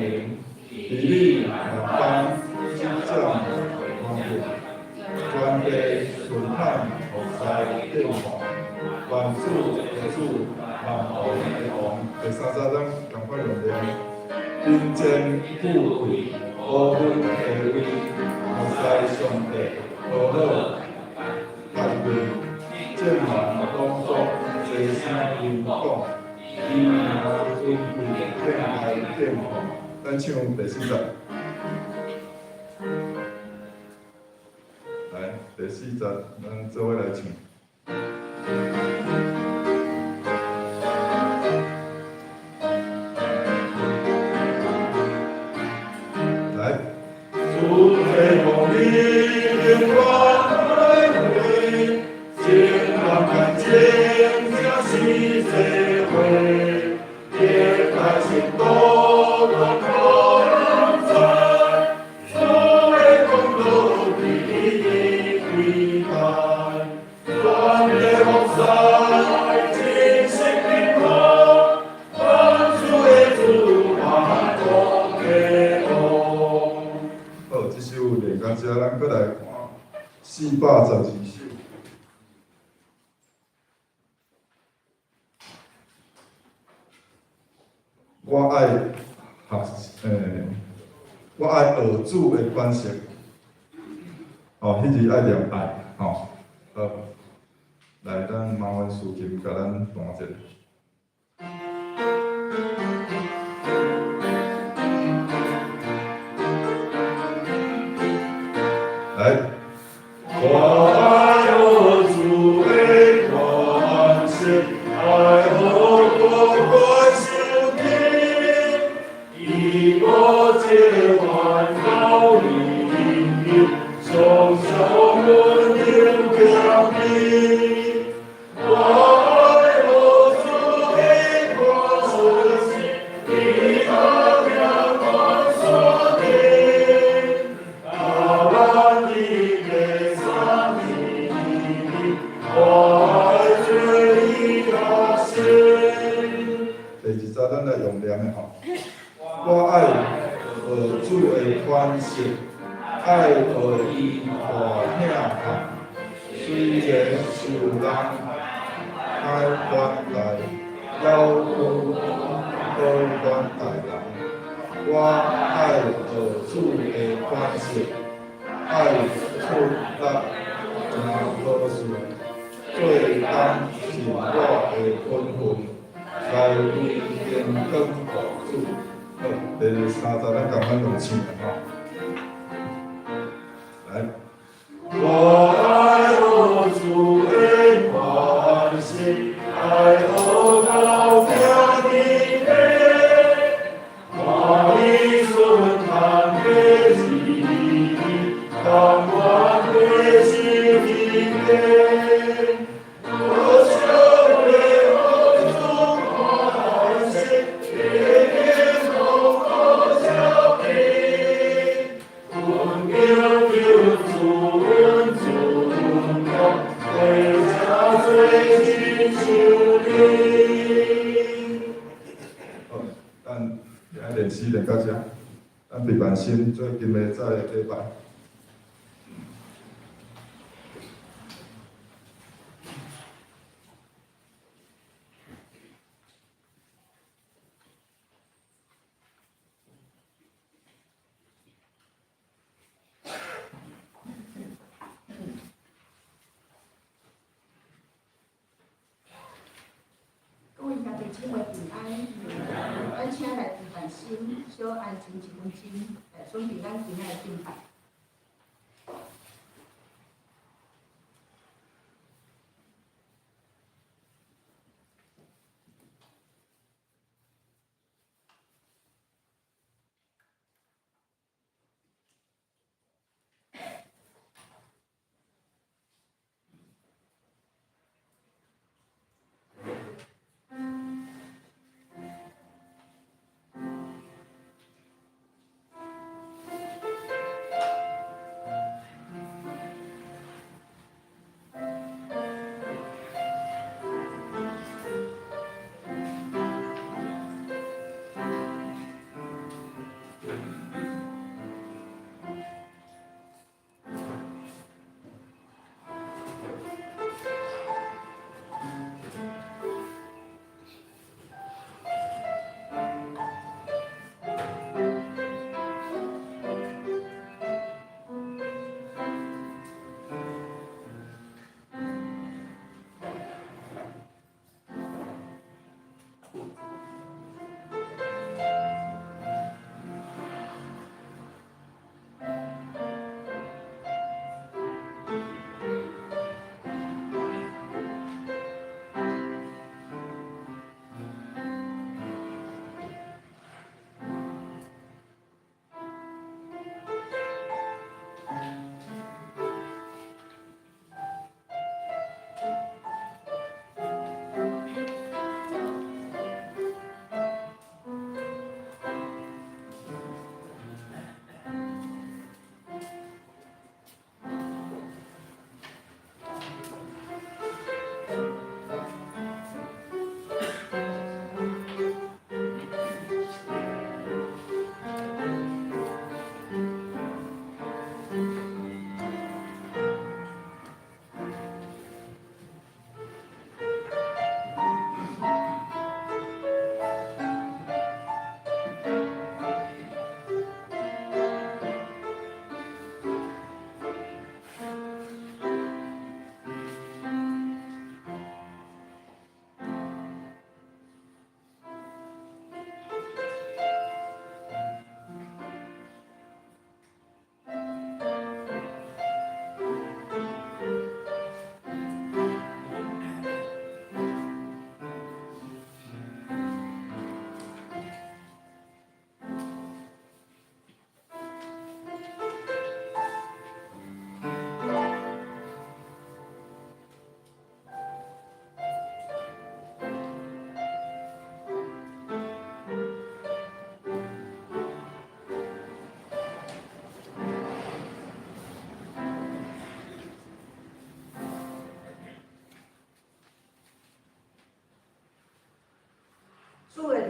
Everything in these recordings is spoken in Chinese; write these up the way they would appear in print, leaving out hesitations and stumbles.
灵，比例两方之降方便，专备损害后塞变化，万事得主万王的王。第33章赶快用量，并肩富贵，无分地位，后塞上帝，好好待位，正南东方，齐声音讲。伊拿尊贵天台天皇，咱唱第4节。来，第4节，咱做伙来唱。来，主的光明亮光辉，健康干净，这是社会。也开心多光光彩，所谓公路比翼伟大，万里红山，金星平空，万主的主，万国的王。好，这首练到这，咱搁来看412首。我爱我爱学主的关系，迄字爱念爱，好，来，咱麻烦竖琴甲咱弹一下。来，我爱学主的关系，爱学主关系。以我这万道灵流，双手温柔强力。我爱我主的关系，你的阳光所定，大万里的山里，我爱这一个心。第2节咱来用念的吼。我愛學主的關係，愛學伊大兄學，雖然受人愛關待，要有好關待人。我愛學主的關係，愛出力真好事，做當是我的本分，來為天光國主。好，第3節咱共咱用唱吼。来，我愛學主的關係，愛學到天地的，看你順看的意義，當我的心裡的。练习练到这，咱备办心做今日再来礼拜。各位家庭姊妹平安，咱请来备办心，小安静1分钟，准备咱今仔的敬拜。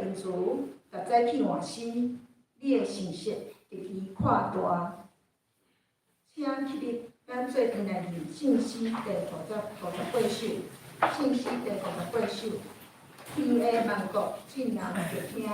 天主，逐早去换心，你的信息日益扩大。请起立，咱做阵来念信息第58首，信息第58首，天下万国尽人着听。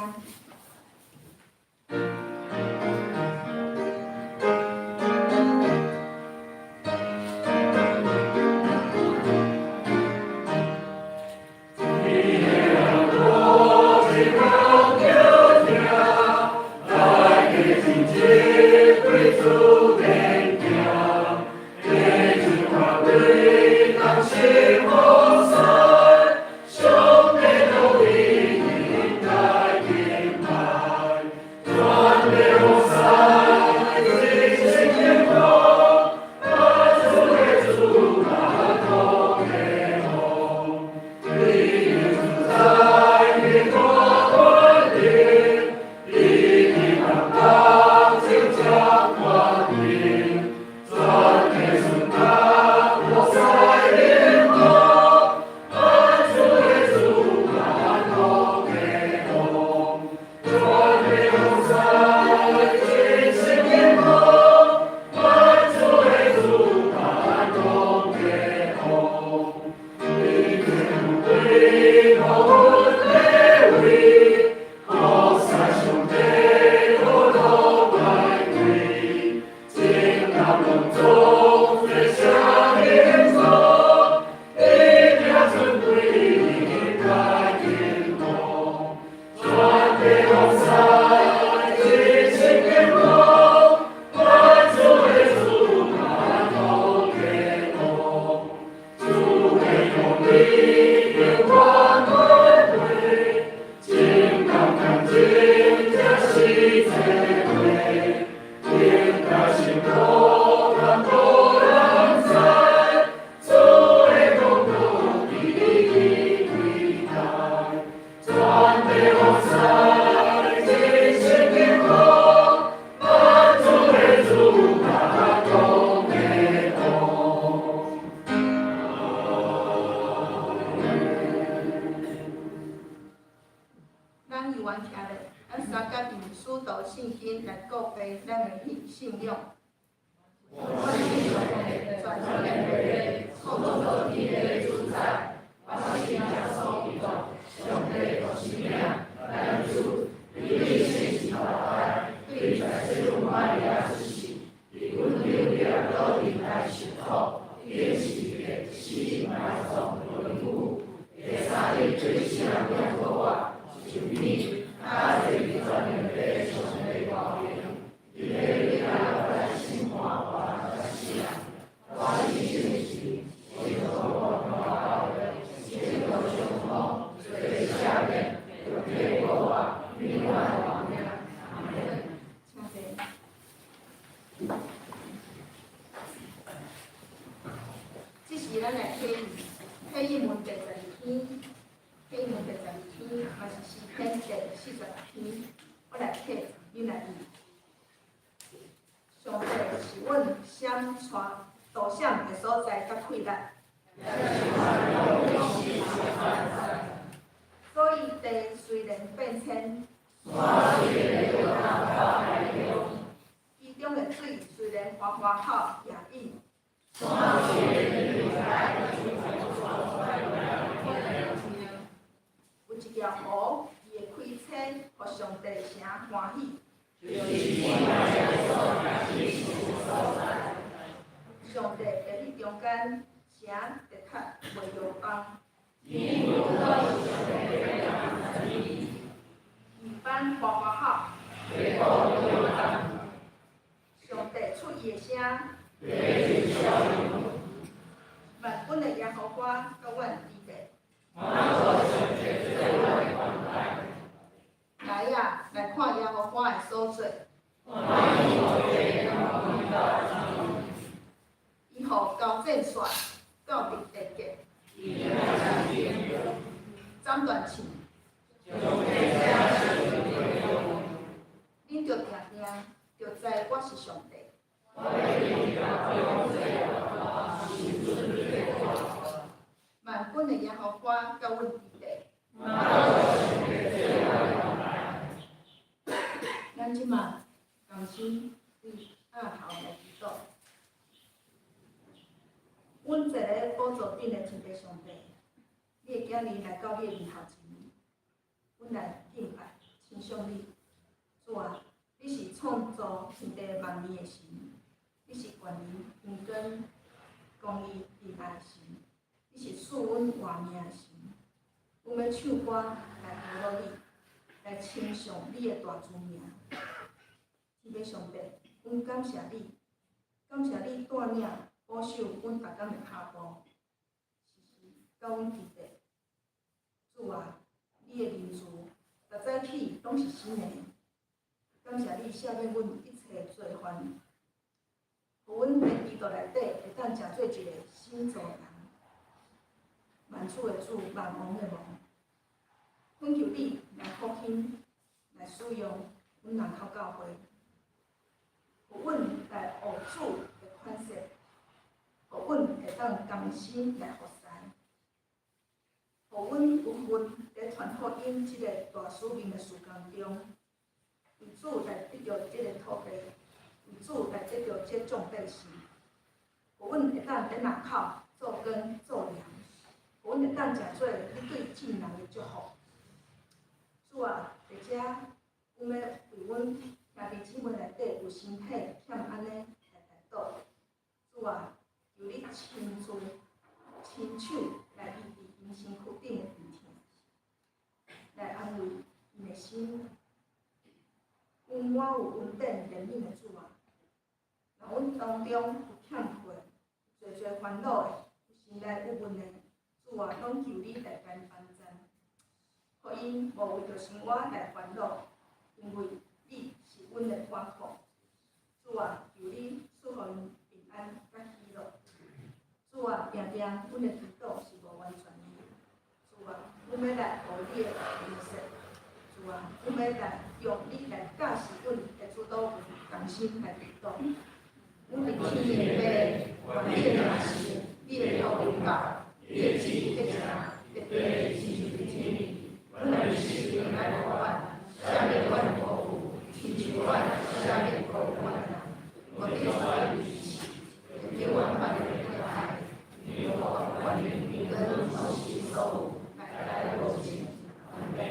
信用。这是咱来配音文第12天，配音文第12天，嘛是诗篇第46篇。我来读，你来念。上帝是阮闪带导向的所在甲气力，所以地虽然变迁，其中的水虽然哗哗好也引。有一条河，伊会开车，互上帝城欢喜。上帝在迄中间，城的确袂摇动。一般哗哗好。上帝出伊的声。万军的耶和华，甲阮伫地。来啊，来看耶和华的所做。伊予高正帅到地地界，斩断翅。恁着定定，着知我是上帝。万军的耶和华，甲阮伫地。即嘛，甘心压头来祈祷。阮坐咧宝座顶的天父上帝，你的囝儿来到你的面头前，阮来敬拜、称颂你。主啊，你是创造天地万物的神，你是权能、恩典、公义、平安的神，你是赐阮活命的神。阮要唱歌来歌乐你，来称颂你的大尊名。天父上帝，阮感谢你，感谢你带领保守阮逐工的脚步，时时到阮基地。主啊，你的仁慈，逐早起拢是新的。感谢你赦免阮一切罪犯，互阮在基督内底会当成做一个新造人。万主的主，万王的王，恳求你来复兴，来使用阮人口教会，互阮来学主的款式，互阮会当甘心来服侍，互阮有份在传福音即个大使命的事工中。为主来得到这个土地，为主来得到这种百姓，互阮会当在人口做工做粮，互阮会当食做你对众人的祝福。主啊，在遮，阮要为阮兄弟姊妹内底有身体欠安尼来祈祷。主啊，求你亲自亲手来医治因身躯顶的病痛，来安慰因的心。阮满有恩典怜悯的主啊，若阮当中有欠缺、侪烦恼的、有心内郁闷的，主啊，拢求你来甲因帮助，互因无为着生活来烦恼，因为你是阮的关靠。主啊，求你赐互因平安甲喜乐。主啊，定定阮的祈祷是无完全的。主啊，阮要来学你的认识。主啊，阮要来用你来教示阮的主导权，同心来祈祷。阮的天的父，愿你的名是，你的国临到，你的旨意要成，在地的亲像在天里。阮的日时来互阮，赦免阮的过负，亲像阮赦免过负阮的人。我对我的脾气，对阮犯的过害，因我管理你跟受洗受来无尽。阿门。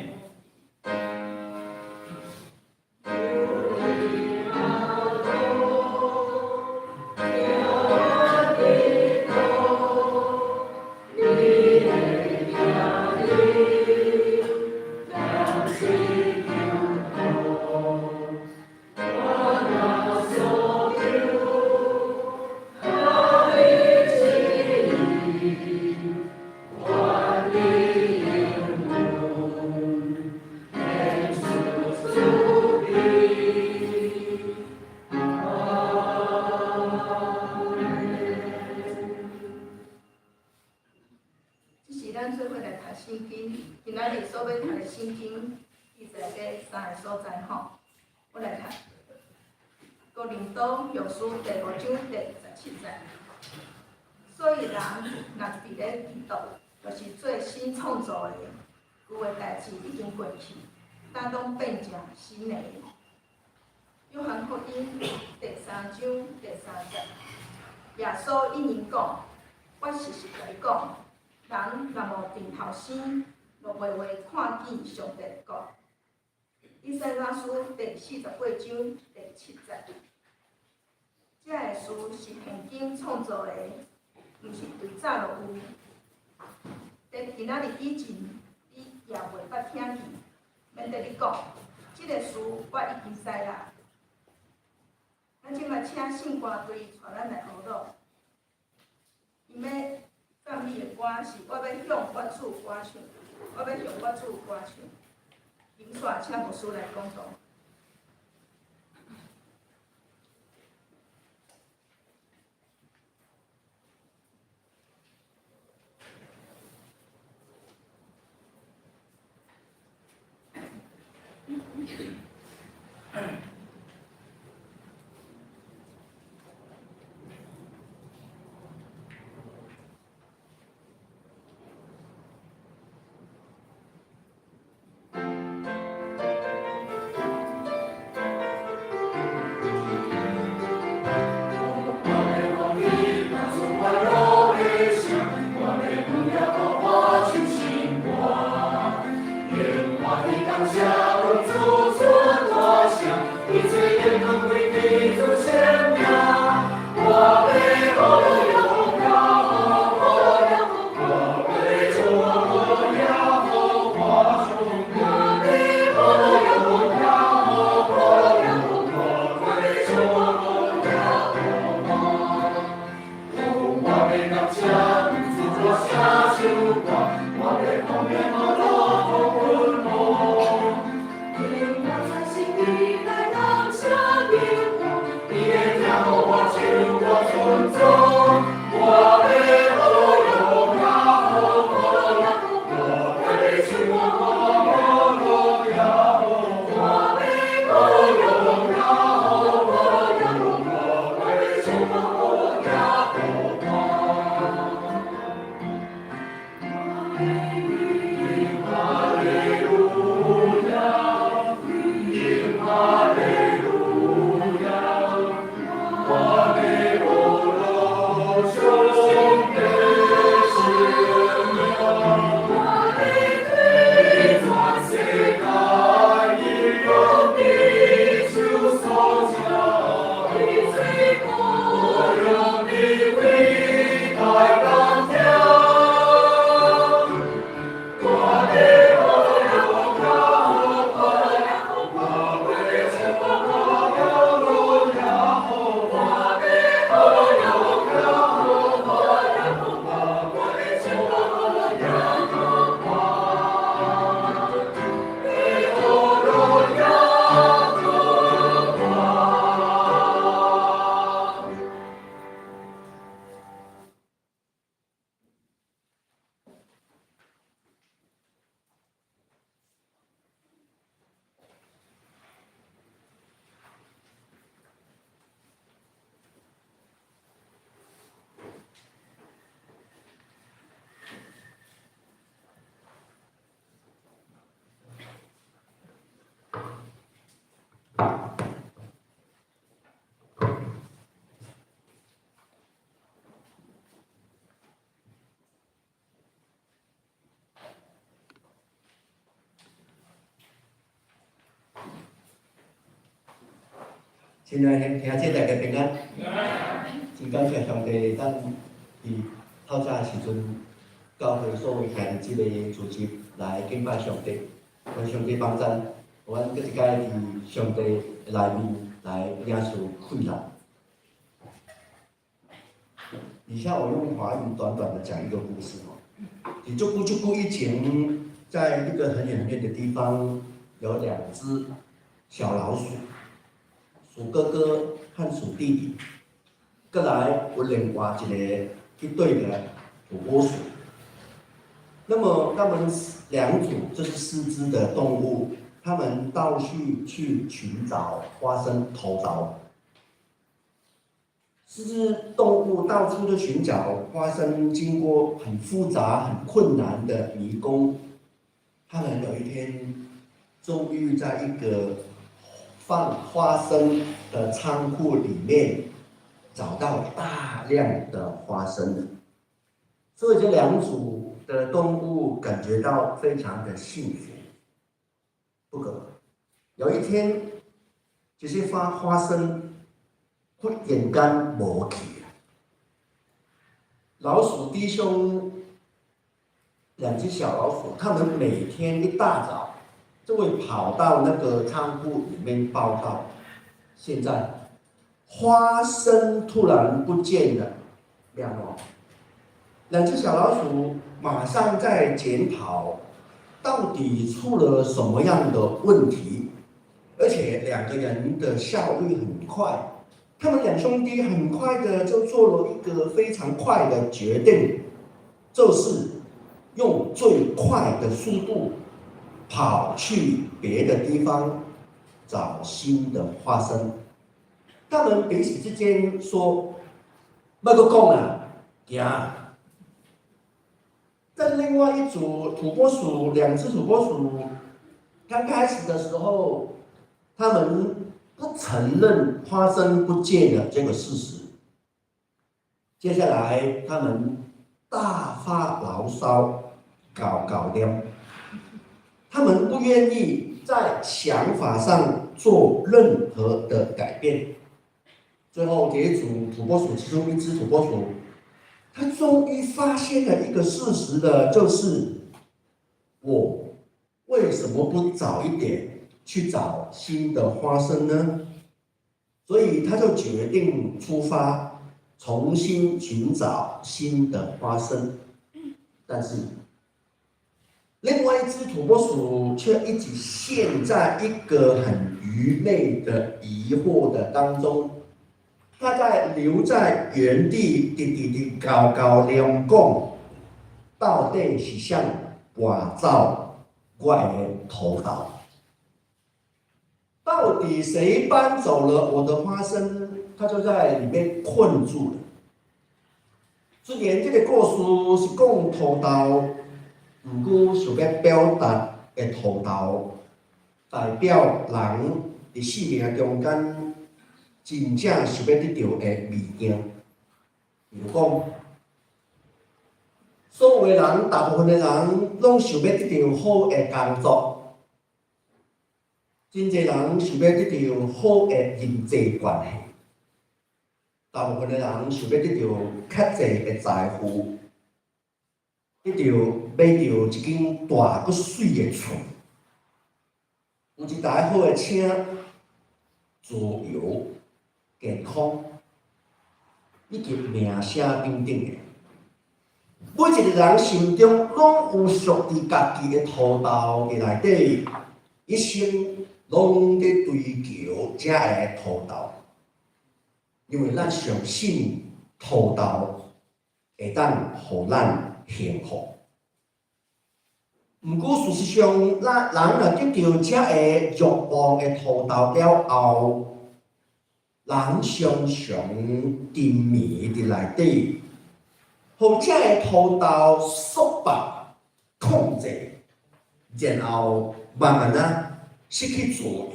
圣经，今仔日所要读的圣经，记载在三个所在吼。我来读《哥林多后书》第5章第17节。所以人若伫咧基督，就是做新创造的，旧的代志已经过去，当拢变成新的。约翰福音第3章第3节，耶稣应因讲：“我实实在讲。”人若无定头生，就袂会看见上帝的国。以赛亚书第48章第7节，这个事是现今创造的，毋是最早就有。在今仔日以前，你也袂捌听见，免得你讲，这个事我已经知啦。咱即马请圣歌队带咱来学咯，伊要赞美的歌是我要向我主歌唱，我要向我主歌唱。林煞请牧师来讲道。亲爱的兄弟大家平安，真感谢上帝，咱伫透早的时阵，教会所有兄弟姊妹组织来敬拜上帝，愿上帝帮咱，我们搁一届伫上帝内面来领受快乐。以下我用华语短短的讲一个故事哦。你就顾以前，在一个很远的地方，有2只小老鼠。鼠哥哥和鼠弟弟，过来有另外一对的土拨鼠。那么他们2组，这是4只的动物，他们到处去寻找花生头凿。4只动物到处的寻找花生，经过很复杂、很困难的迷宫，他们有一天终于在一个放花生的仓库里面找到大量的花生了，所以这2组的动物感觉到非常的幸福。不过有一天，这些花生忽然间无去了。老鼠弟兄2只小老鼠，他们每天一大早就会跑到那个仓库里面报告，现在花生突然不见了，2只小老鼠马上在检讨，到底出了什么样的问题，而且2个人的效率很快，他们2兄弟很快的就做了一个非常快的决定，就是用最快的速度跑去别的地方找新的花生。他们彼此之间说：“别个讲啦，行。”但另外一组土拨鼠，2只土拨鼠，刚开始的时候，他们不承认花生不见了这个事实。接下来，他们大发牢骚，搞了。他们不愿意在想法上做任何的改变。最后，这一组土拨鼠其中一只土拨鼠，它终于发现了一个事实的，就是我为什么不早一点去找新的花生呢？所以他就决定出发，重新寻找新的花生。但是，另外一只土拨鼠却一直陷在一个很愚昧的疑惑的当中。他在留在原地，直高高念讲，到底是想搬走我的头刀？到底谁搬走了我的花生？他就在里面困住了。虽然这个故事是讲土豆，不过想要表达的土豆，代表人伫生命中间真正想要得到的物件。比如讲，所有的人，大部分的人拢想要得到好的工作，真侪人想要得到好的人际关系。大部分的人想要得到较侪的财富，得到买到一间大佮水的厝，有一台好的车，自由、健康，以及名声等等的。每一个人心中拢有属于家己的土豆的内底，一生拢在追求这个土豆。因为咱相信土豆会当互咱幸福。毋过事实上，咱人若得到这个欲望的土豆了后，人常常沉迷伫内底，互这个土豆束缚、控制，然后慢慢啊失去自由。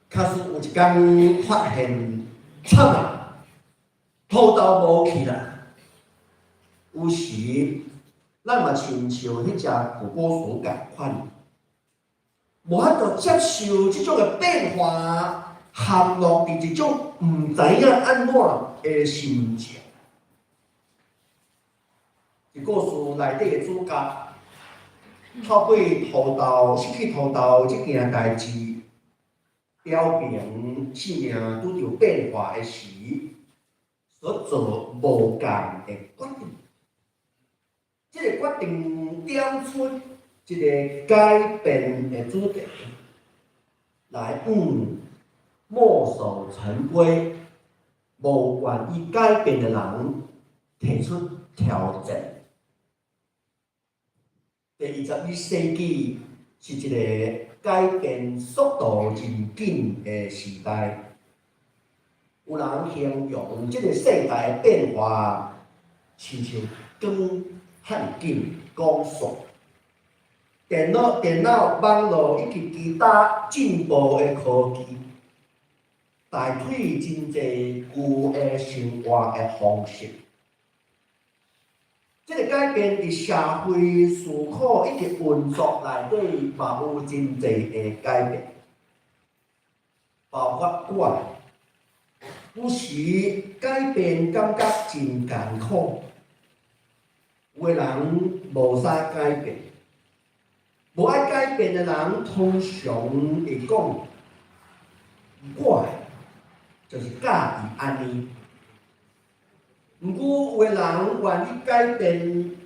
假使有一天发现，惨啊！土豆无去啦。有时，咱嘛亲像迄只土拨鼠共款，无法度接受即种的变化，陷落伫一种毋知影安怎的心情。伫故事内底的主角，透过土豆失去土豆即件代志，表明生命拄着变化的时，所做无共的决定。这个决定点出一个改变的主题，来墨守成规、无愿意改变的人提出挑战。第21世纪是一个改变速度真紧的时代，有人形容这个世代的变化，亲像光很紧、高速。电脑、网络以及其他进步的科技，代替真侪旧的生活的方式。这个改变伫社会思考以及运作内底，嘛有真侪的改变，包括我，有时改变感觉真艰苦，有的人无啥改变，无爱改变的人通常会讲，我就是介意安尼。毋过，有的人愿意改变，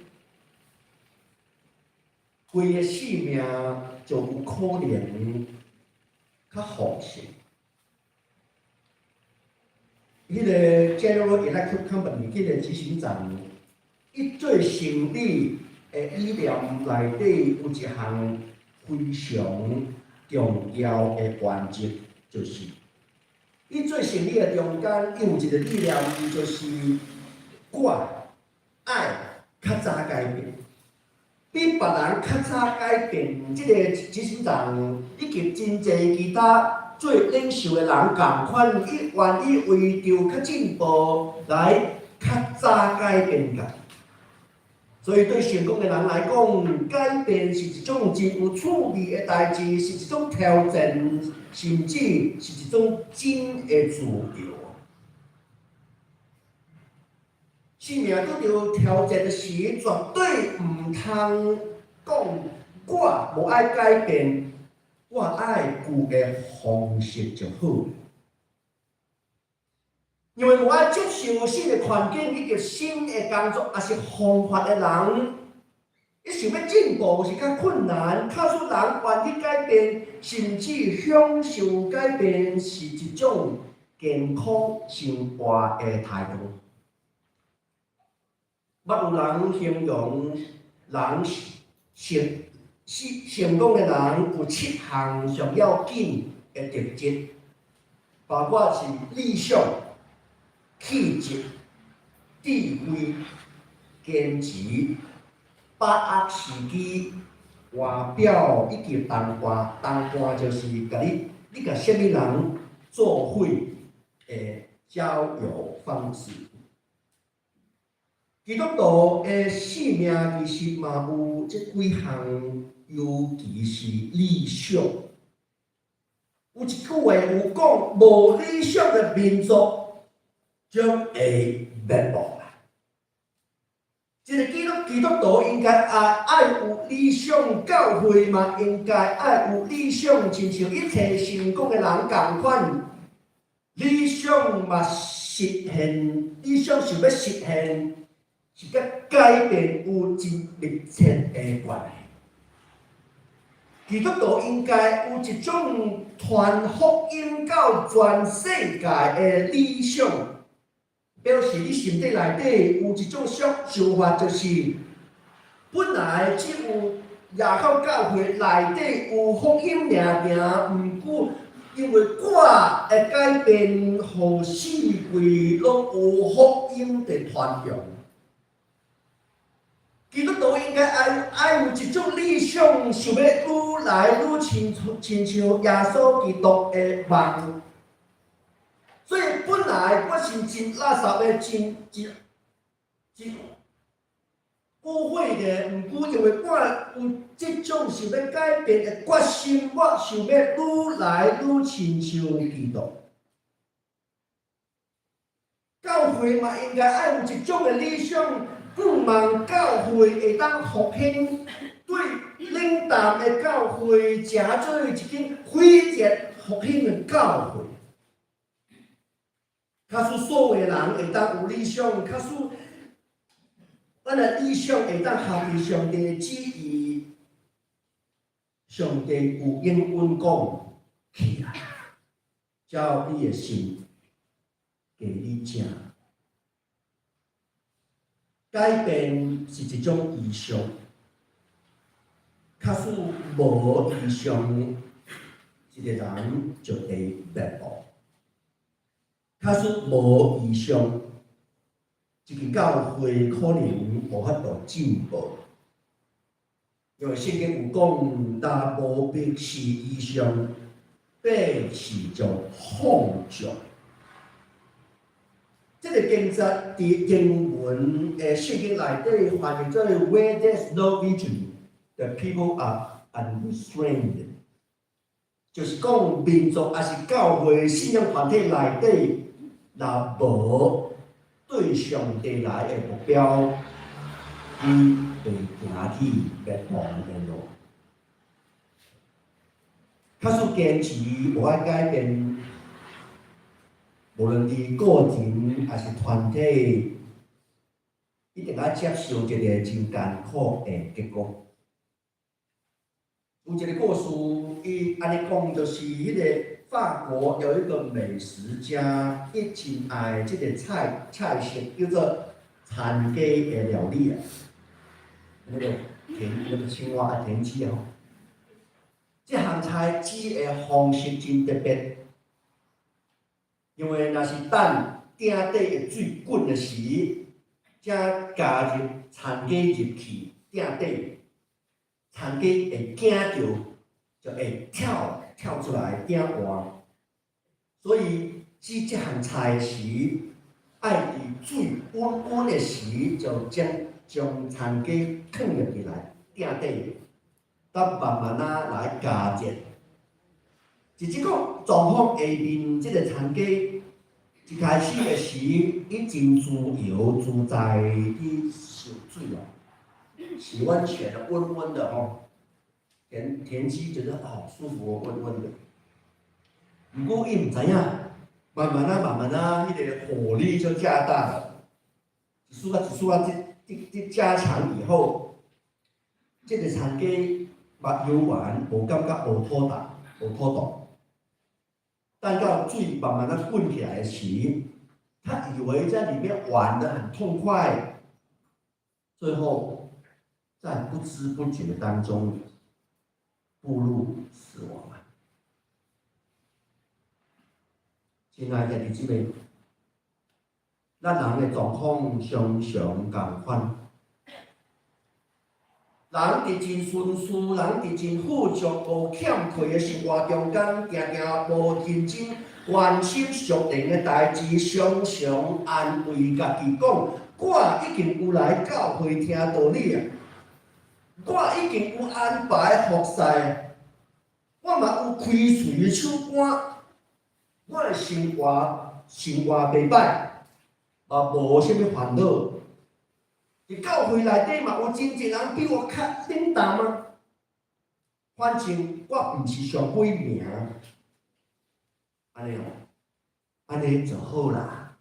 规个生命就有可能较丰盛。迄个 General Electric Company 迄个执行长，伊做生理的理念内底有一项非常重要的原则，就是伊做生理的中间，伊有一个理念，就是我爱较早改变，比别人较早改变。即个执行长以及真侪其他做领袖的人共款，伊愿意为着较进步来较早改变家己。所以对成功的人来讲，改变是一种真有趣味的代志，是一种挑战，甚至是一种真的自由。生命拄着挑战的时，绝对唔通讲我无爱改变，我爱旧的方式就好。因为无爱接受新的环境，以及新的工作，也是方法的人，伊想要进步是较困难。卡数人愿意改变，甚至享受改变，是一种健康生活的态度。捌有人形容人成功的人有7项上要紧的特质，包括是理想、气质、智慧、坚持、把握时机、外表以及同伴。同伴就是你甲什么人做伙的交友方式。基督徒的生命其实嘛有这几项，尤其是理想。有一句话有讲，无理想的民族将会灭亡啦。一个基督徒应该爱有理想，教会嘛应该爱有理想，亲像一切成功的人同款。理想嘛实现，理想想要实现。是甲改变有真密切的关系。基督徒应该有一种传福音到全世界的理想，表示你心底内底有一种想法，就是本来只有耶稣教会内底有福音命，毋过因为我的改变，互四围拢有福音的传扬。基督徒应该爱有一种理想，想要愈来愈亲像耶稣基督的梦。所以本来我是真垃圾的，真污秽的，毋过因为我有这种想要改变的决心，我想要愈来愈亲像基督。教会嘛，应该爱有一种的理想。盼望教会会当复兴，对冷淡的教会成做一间毁灭复兴的教会。假使所有人会当有理想，假使咱的理想会当合乎上帝的旨意，上帝有应允讲起来，照你的心给你听。改变是一种意向，假使无意向，一个人就会灭亡；假使无意向，一个教会可能无法度进步。因为圣经有讲，若无必是意向，必是就放纵。这个经节伫英文的圣经内底翻译做 "Where there's no vision, the people are unrestrained"， 就是讲民族还是教会信仰团体内底，若无对上帝来的目标，伊会行去灭亡的路。假使坚持无爱改变。无论伫个人还是团体，一定要接受一个真艰苦的结果。有一个故事，伊安尼讲，就是迄个法国有一个美食家，伊真爱即个菜式叫做田鸡的料理啊，那个青蛙啊田鸡哦，这项菜煮的方式真特别。因为若是等鼎底的水滚的时，才加入田鸡入去鼎底，田鸡会惊到，就会跳出来鼎外。所以煮这项菜时，爱伫水滚滚的时，就将将田鸡放入去来鼎底，才慢慢来加热。是即个状况下面，即个田鸡一开始的时，伊真自由自在去受水啊，洗温泉的，温温的吼，田鸡觉得好舒服，温温的。不过伊唔知影，慢慢迄个火力就加大了，一束这加强以后，这个田鸡目游完无感觉无土大无土动。但到水慢慢滚起来时，他以为在里面玩得很痛快，最后在不知不觉当中步入死亡了。亲爱的弟兄妹，咱人的状况常常共款。人伫真顺遂、人伫真富足、无欠亏的生活中间，常常无认真关心属灵的代志，常常安慰家己讲：我已经有来教会听道理啊，我已经有安排服侍，我嘛有开喙的手腕，我的生活袂歹，嘛无啥物烦恼。伫教会内底嘛，有真侪人比我较冷淡啊。反正我毋是上几名，安尼哦，安尼就好啦。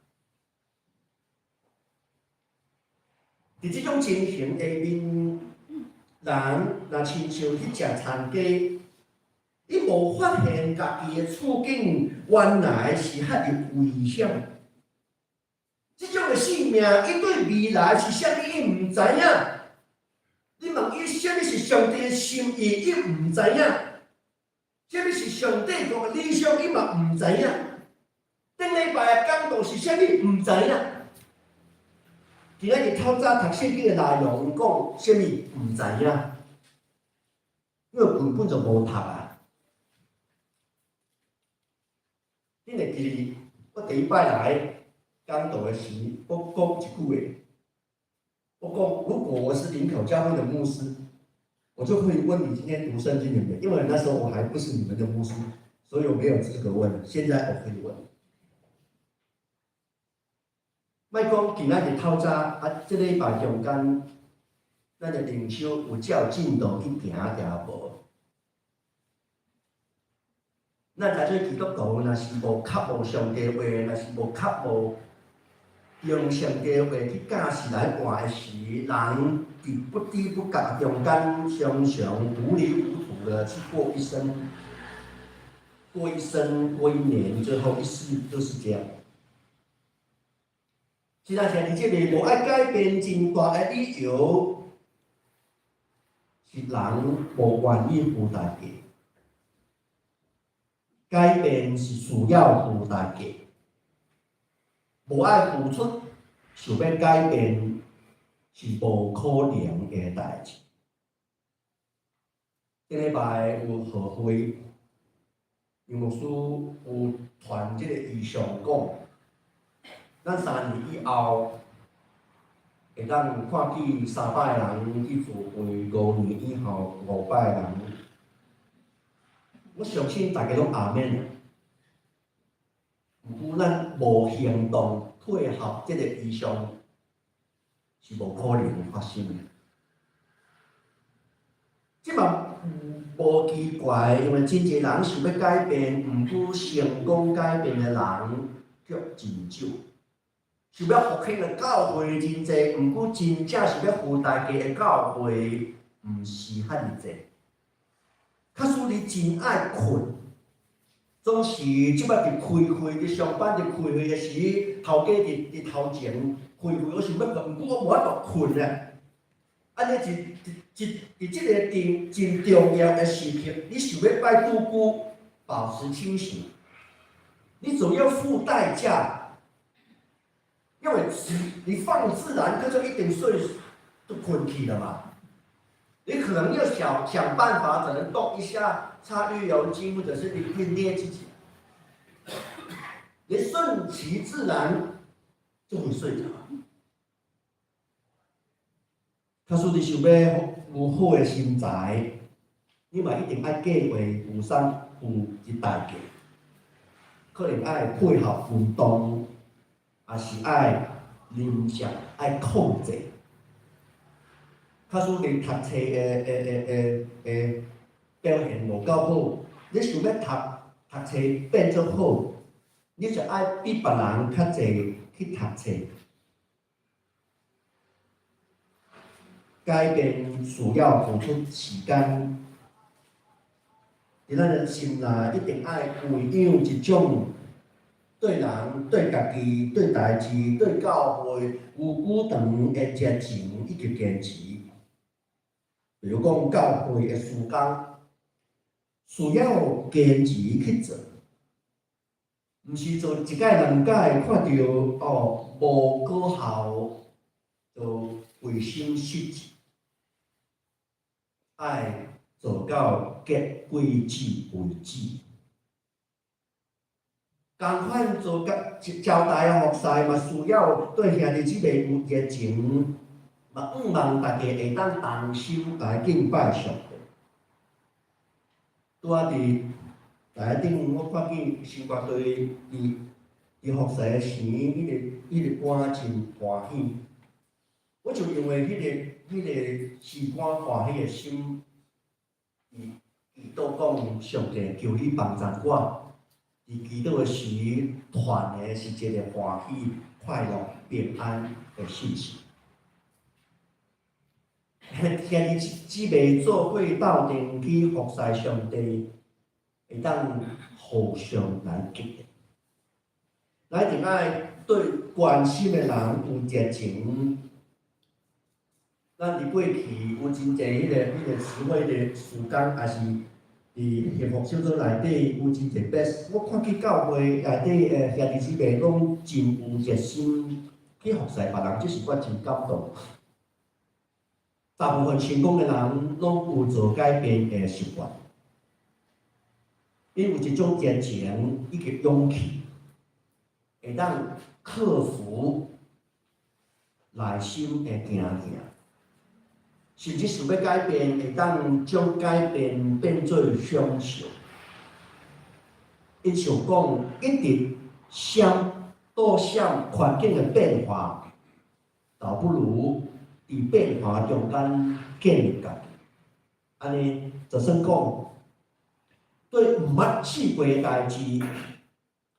伫即种情形下面，人若亲像去食田鸡，伊无发现家己的处境原来是遐尼危险。即种的性命，伊对未来是啥物，伊毋知影。你问伊啥物是上帝的心意，伊毋知影。啥物是上帝讲的理想，伊嘛毋知影。顶礼拜的讲道是啥物，毋知影。今仔日透早读圣经的内容讲啥物，毋知影。因为根本就无读啊。恁会记得我第一摆来讲道的时，我讲一句话，我讲如果我是林口教会的牧师，我就会问你今天读圣经了没？因为那时候我还不是你们的牧师，所以我没有资格问。现在我可以问。莫讲今仔日透早啊，这礼拜中间，咱的灵修有照进度去行定无？咱在做基督徒，若是无渴慕上帝话，若是无渴慕用上帝话去教示来活的时，人伫不知不觉中间，常常糊里糊涂的去过一生，过一年，最后一世都是这样。现在像你这个无爱改变真大的理由，是人无愿意付代价。改变是需要付代价，无爱付出，想要改变是无可能的代志。顶礼拜有学会，杨牧师有传即个意向讲，咱3年以后会当看见300人去聚会，5年以后500人。我相信大家拢阿免，毋过咱无行动配合这个意向，是无可能发生的。即嘛无奇怪，因为真侪人想要改变，毋过成功改变的人却真少。想要复兴的教会真侪，毋过真正想要付代价的教会，毋是遐尔侪。假使你真爱困，总是即摆伫开会、伫上班、伫开会的时，头家伫头前开会，我想要困，毋过我无法度困啊。安尼伫即个真重要的时刻，你想要拜拄久，保持清醒，你总要付代价，因为你放自然，它就一定睡就困去了嘛。你可能要想办法，可能动一下，擦绿油精，或者是你可以捏自己，你顺其自然就会睡着。假使你想要有好诶身材，你嘛一定爱计划负上负一代价，可能爱配合运动，也是爱饮食爱控制。假使你读册诶表现无够好，你想要读册变做好，你就爱比别人较济去读册。改变需要付出时间，伫咱人心内一定爱培养一种对人、对家己、对代志、对教会有久长的热情以及坚持。比如讲教会的事工，需要坚持去做，毋是做一届两届看到哦无果效就灰心失志。爱做到结果子为止。共款做交代的服侍嘛，需要对兄弟姊妹有热情，嘛盼望大家会当同心来敬拜上帝。拄仔伫台顶，我看见新乐队伊服侍的时，迄个歌真欢喜。我就因为迄个诗歌欢喜的心，伊都讲上帝求你帮助我，伫祈祷的时传的是一个欢喜、快乐、平安的信息。兄弟姊妹做伙斗阵去服侍上帝，会当互相来激励，咱一定爱对关心的人有热情。咱伫过去有真济迄个词汇的时间，也是伫幸福小组内底有真济best。我看见教会内底的兄弟姊妹拢真有热心去服侍别人，这是我真感动。大部分成功的人拢有做改变的习惯，因有一种热情以及勇气，会当克服内心的惊吓。甚至想要改变，会当将改变变做享受。因想讲，一直倒向环境的变化，倒不如伫变化中间建立家己。安尼就算讲，对毋捌试过的代志，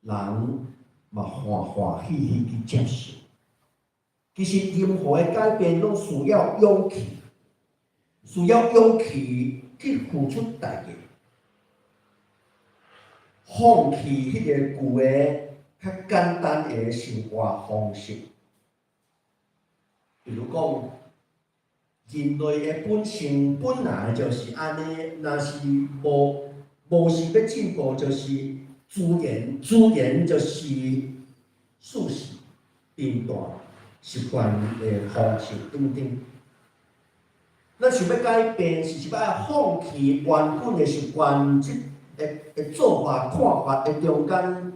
人嘛欢喜去接受。其实任何的改变拢需要勇气。需要勇气去付出代价，放弃迄个旧的、较简单的生活方式。比如讲，人类的本性本来就是安尼，若是无想要进步，就是自然就是事实、变大、习惯的方式等等。咱想要改变，是要放弃原本的习惯，的做法、看法的中间，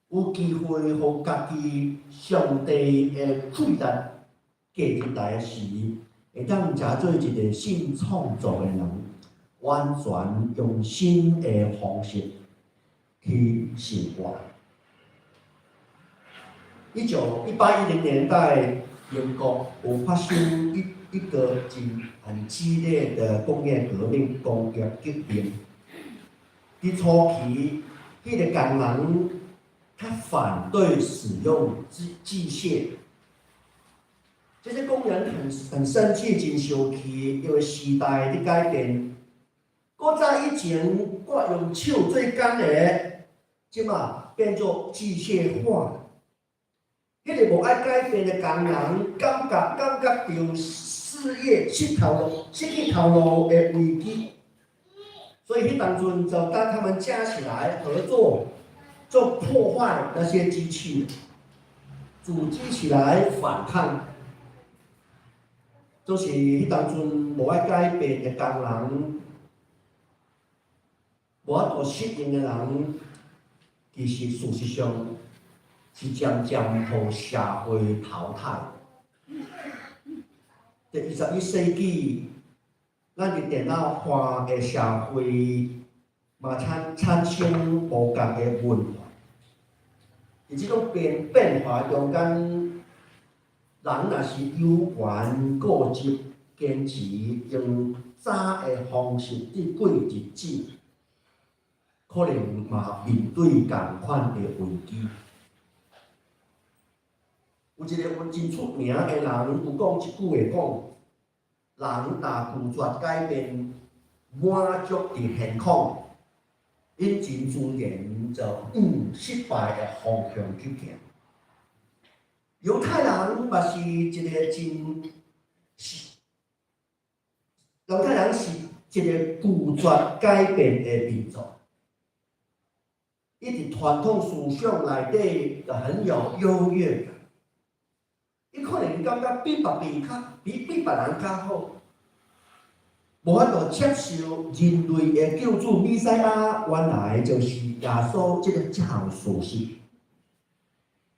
有机会互家己上帝的气力加入来时，会当成做一个新创造的人，完全用新的方式去生活。1810年代，英国有发生一个很激烈的工业革命、工业革命。伫初期，迄个工人他反对使用机械，这些工人很生气、真生气，因为时代的改变。搁早以前，我用手做工的，即马变做机械化。迄个无爱改变的工人，感觉到事业失去头路的危机，所以迄当阵就当他们加起来合作，就破坏那些机器，组织起来反抗。就是迄当阵无爱改变的工人，无法度适应的人，其实事实上是渐渐互社会淘汰。在21世纪，咱伫电脑化的社会，嘛产生无共的文化。伫即种变化中间，人若是有缘固执、坚持，用早的方式去过日子，可能嘛面对共款的危机。有一个真出名的人，有讲一句话讲：人若拒绝改变，满足伫现况，因真自然就往失败的方向去行。犹太人嘛是一个犹太人是一个拒绝改变的民族。伊伫传统思想内底就很有优越感。伊可能感觉比别人较好，无法度接受人类的救主弥赛亚原来就是耶稣这个好事实。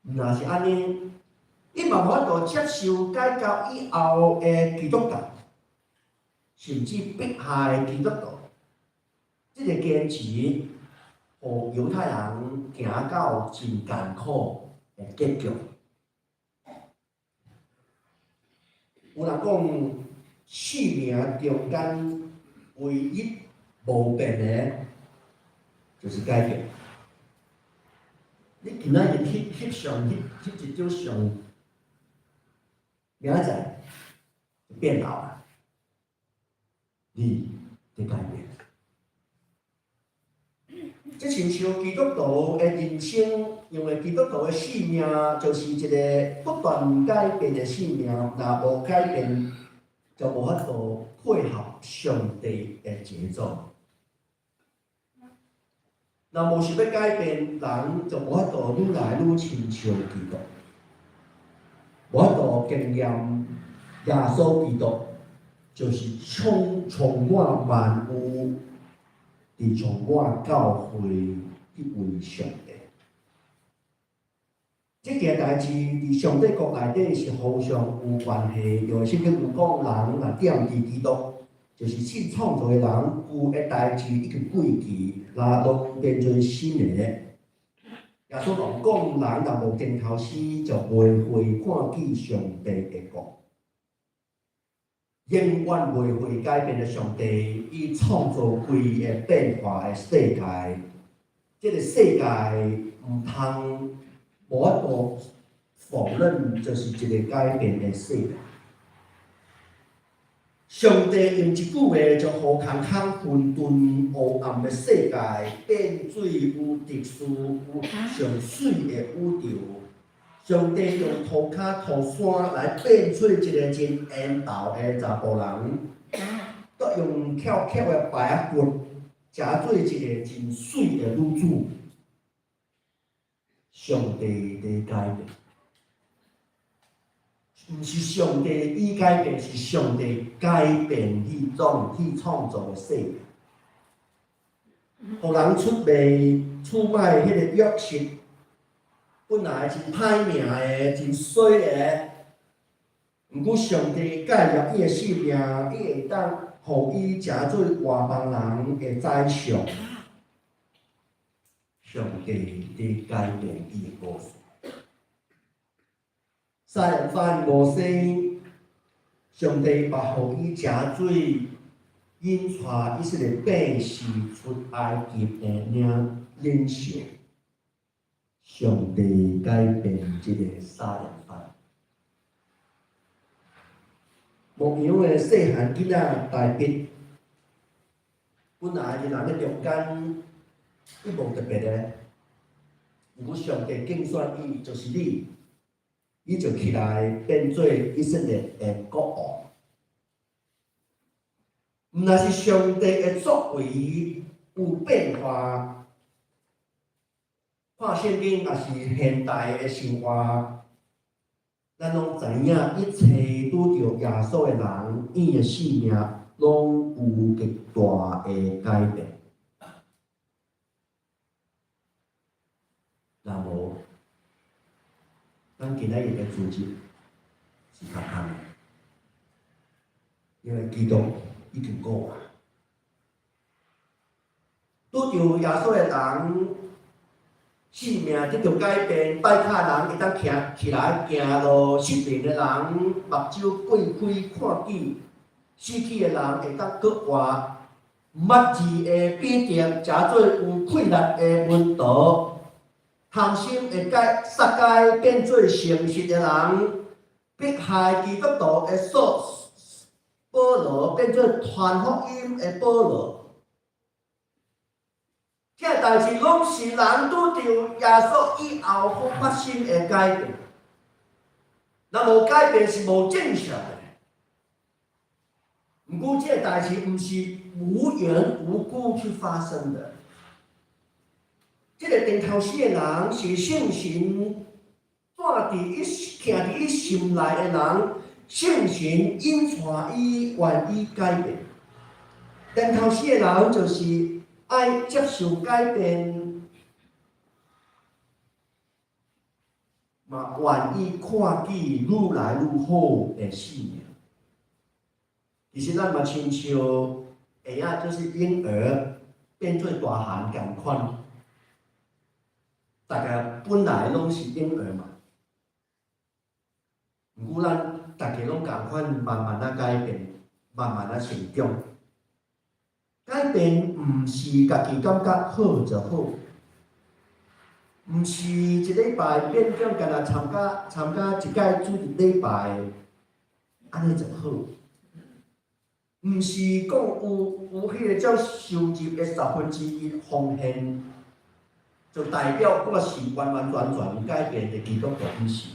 若是安尼，伊嘛无法度接受改革以后的基督教，甚至迫害基督徒，这个坚持，互犹太人行到真艰苦的结局。有人讲，生命中间唯一无变的，就是改变。你今仔日翕一张相，明仔载就变老了，你得改变。即亲像基督徒的人生，因为基督徒的生命就是一个不断改变的生命，若无改变，就无法度配合上帝的节奏。若无想要改变，人就无法度愈来愈亲像基督，无法度经验耶稣基督，就是充满万有。伫充满教会去为上帝，这件代志伫上帝国内底是互相有关系。又圣经有讲，人若惦记基督，就是信创造的人，旧的代志已经过去，那拢变做新的。耶稣讲，人若无回头思，就袂会看见上帝的国。永远袂会改变的上帝，伊创造规个变化的世界，这个世界毋通无法度否认，就是一个改变的世界。上帝用一句话，就互空混沌黑暗的世界变做有特殊、有上水的宇宙。上帝用涂骹涂山来变出一个真缘投的查甫人，搁用翘翘的白骨食做一个真水的女子。上帝在改变，毋是上帝已改变，是上帝改变去创造的世界，互人出卖迄个约瑟。本来真歹命的，真衰的，毋过上帝介入伊的性命，伊会当互伊食做外邦人的宰相。上帝在改变伊的故事。杀人犯摩西，上帝把互伊食水，引带以色列百姓出埃及的领袖。上帝改变这个杀人犯。牧羊的细汉囡仔大笔，本来是人咧中间，伊无特别的，毋过上帝竞选伊，就是你，伊就起来变做以色列的国王。毋但是上帝的作为有变化。看圣经，也是现代的生活，咱拢知影，一切拄着耶稣的人，伊的生命拢有极大的改变。若无，咱今仔日的主旨是较空的。因为基督已经过啊。拄着耶稣的人，性命得到改变，拜卡人会当徛起来行路，失明的人目睭过开看见，死去的人会当搁活。捌字的比定，诚做有气力的门徒，恒心会改撒该变做诚实的人，迫害基督徒的保罗变做传福音的保罗。这代志拢是人拄着耶稣以后所发生的改变。若无改变是无正常的。不过这代志不是无缘无故去发生的。这个顶头死的人是圣神住徛伫伊心内的人，圣神引带伊愿意改变。顶头死的人就是爱接受改变，嘛愿意看见愈来愈好的生命。其实咱嘛亲像婴仔，就是婴儿变做大汉共款，大家本来拢是婴儿嘛。毋过咱大家拢共款，慢慢啊改变，慢慢啊成长。改变毋是家己感觉好就好，毋是一礼拜变种，干那参加一届主日礼拜，安尼就好。毋是讲有迄个种收入的1/10奉献，就代表我是完完全全改变的基督徒，毋是。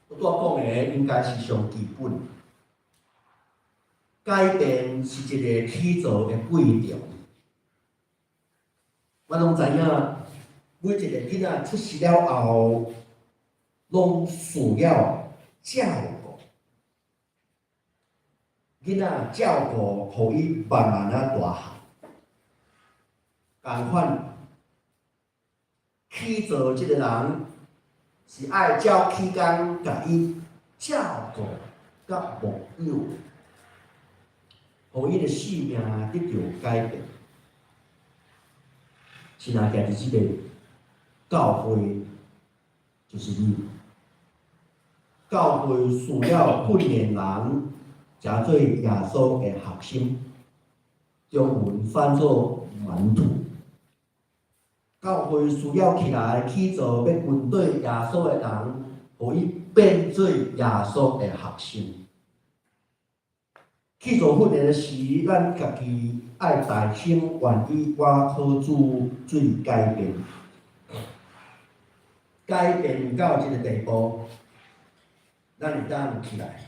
我讲的应该是上基本。改变是一个起造的过程。我拢知影，每一个囡仔出世了后，拢需要照顾。囡仔照顾，互伊慢慢啊大汉。共款，起造即个人是爱照起工，甲伊照顾甲牧养。互伊的生命得到改变。是哪家己即个教会就是你。教会需要训练人，诚做耶稣的学生，中文翻作门徒。教会需要起来起造要跟对耶稣的人，互伊变做耶稣的学生。去做训练时，咱家己爱大声愿意我靠主水改变，改变到一个地步，咱会当起来，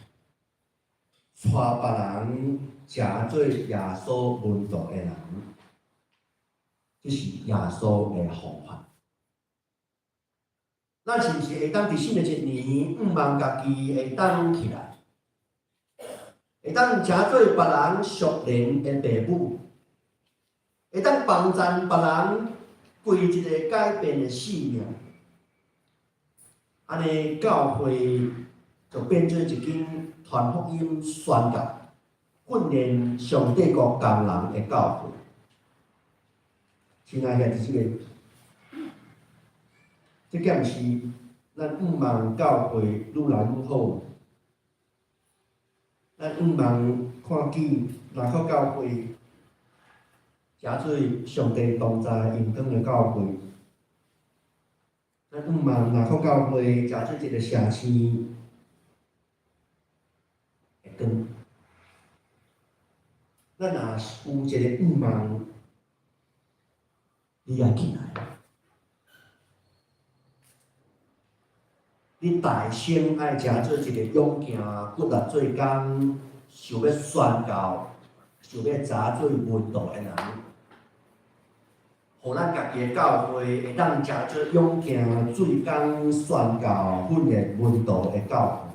带别人诚做耶稣门徒的人，这是耶稣的方法。咱是毋是会当伫新的一年，毋望家己会当起来？会当诚做别人熟练的父母，会当帮助别人过一个改变的生命。安尼教会就变做一间传福音、宣教、训练上帝国工人的教会。亲爱的弟兄，这件事咱毋望教会愈来愈好。咱毋望看见哪个教会，诚做上帝同在荣光的教会。咱毋望哪个教会，诚做一个城市的光。咱若是有一个毋望，你爱起来。你大声爱诚做一个勇行、骨力做工、想要宣教、想要查做门徒的人，互咱家己的教会会当诚做勇行、做工、宣教、训练门徒的教会。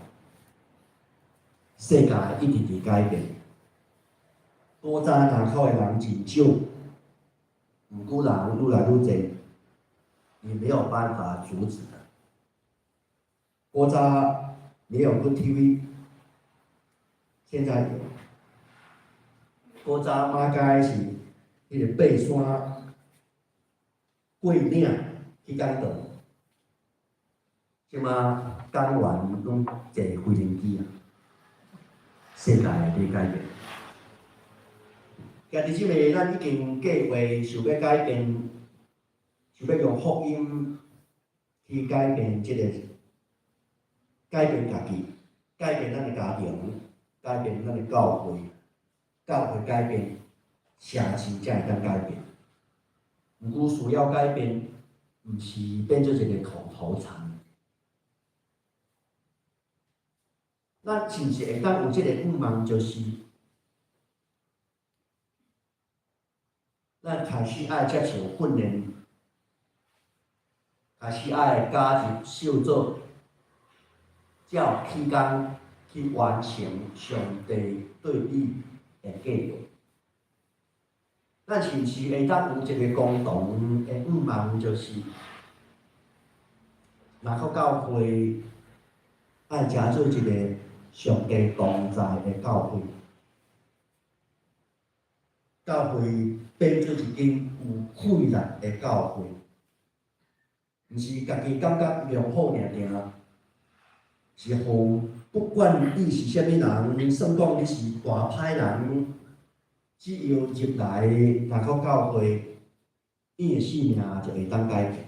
世界一直在改变，古早人口的人真少，毋过人愈来愈侪，你没有办法阻止的。古早没有 Good TV，现在有。古早马街是迄个爬山、过岭去港岛，即马港湾拢坐飞行机啊，世界在改变。今日即个咱已经计划想要改变，想要用福音去改变即个，改变家己，改变咱的家庭，改变咱的教会，教会改变，城市才会当改变。毋过需要改变，毋是变做一个口头禅。咱是毋是会当有即个愿望，就是咱开始爱接受训练，开始爱加入小组，才有时间去完成上帝对你的计划。咱是毋是会当有一个共同的愿望，就是若个教会爱成做一个上帝同在的教会，教会变做一间有气力的教会，毋是家己感觉良好尔尔，是互不管你是啥物人，算讲你是大歹人。只要入来若个教会，你的性命就会当改变。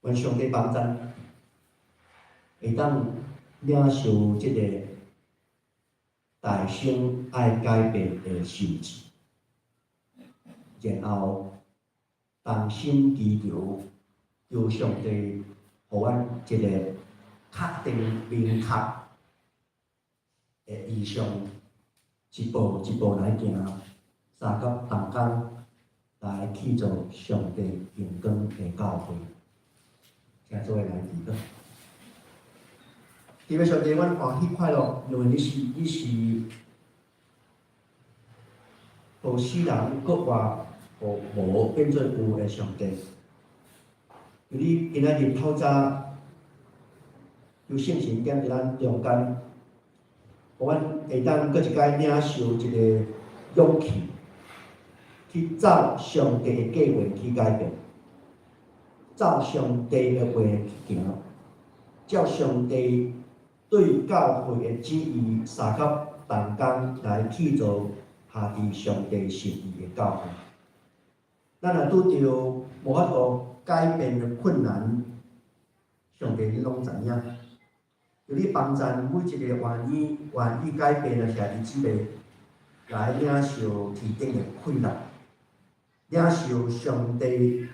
愿上帝帮咱，会当领受即个大生爱改变的心志，然后同心祈求，求上帝互阮一个确定明确的意向，一步一步来行，三到同工来去做上帝荣光的教会。请做伙来祈祷。天父上帝，阮欢喜快乐，因为你是，互世人搁活，互无变做有的上帝。因为你今仔日透早，有圣神减伫咱中间，互阮会当搁一摆领受一个勇气，去照上帝的计划去改变。照上帝的话去行，照上帝对教会的旨意，三到同工来去做下伫上帝心意的教会。咱若拄着无法度改变的困难，上帝你拢知影。求你帮助每一个愿意改变的兄弟姊妹，来领受天顶的快乐，领受上帝。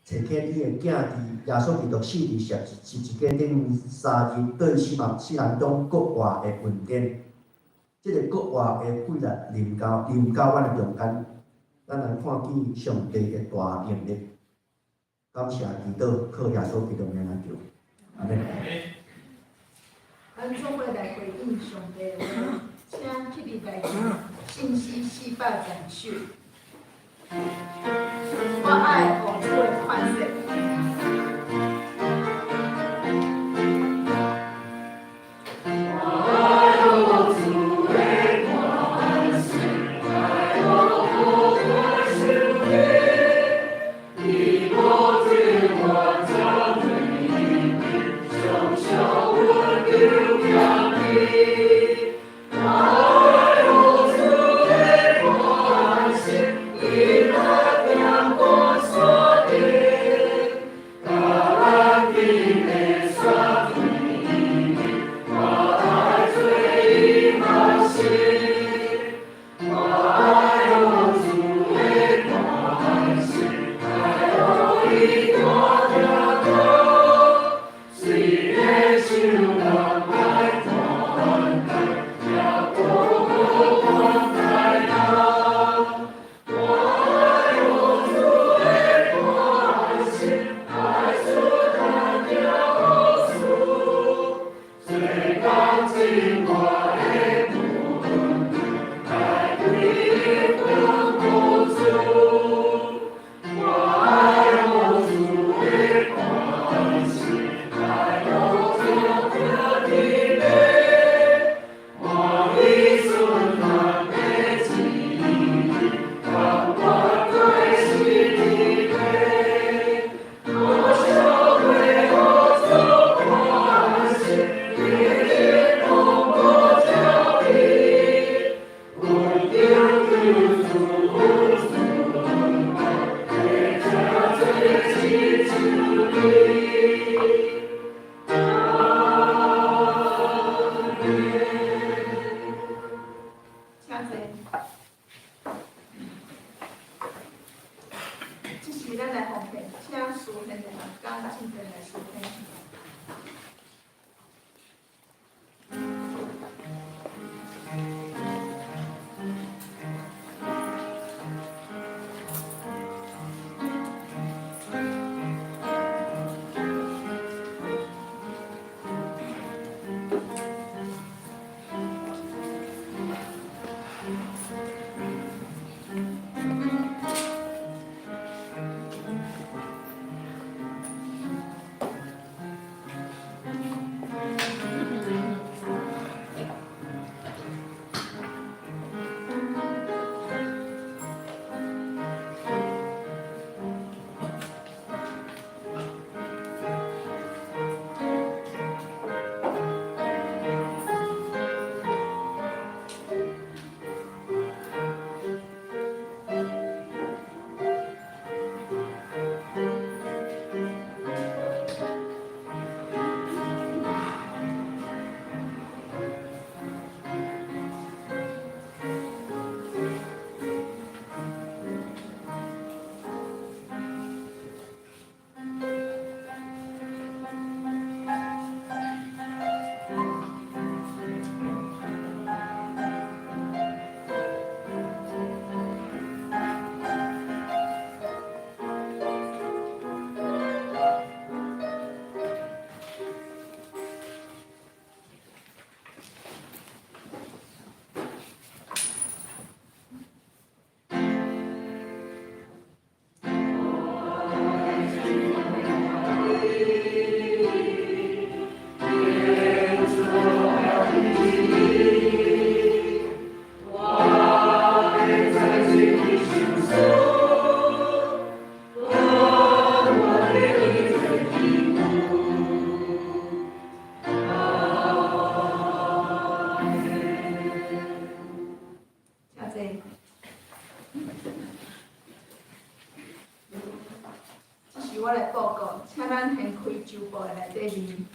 找起你的囝伫耶稣基督死伫十字架顶3日对死人中国活的恩典，即个国活的快乐临到阮的中间，咱来看见上帝的大能力。感谢祈祷，靠耶稣基督名来求，阿门。咱总会来回应上帝的话，请起立来听信息400赞首。我爱王主的款式。我请坐。这是咱来奉献，请书献的人讲进前来书献。这是我的报告，请咱先开周报的内底面。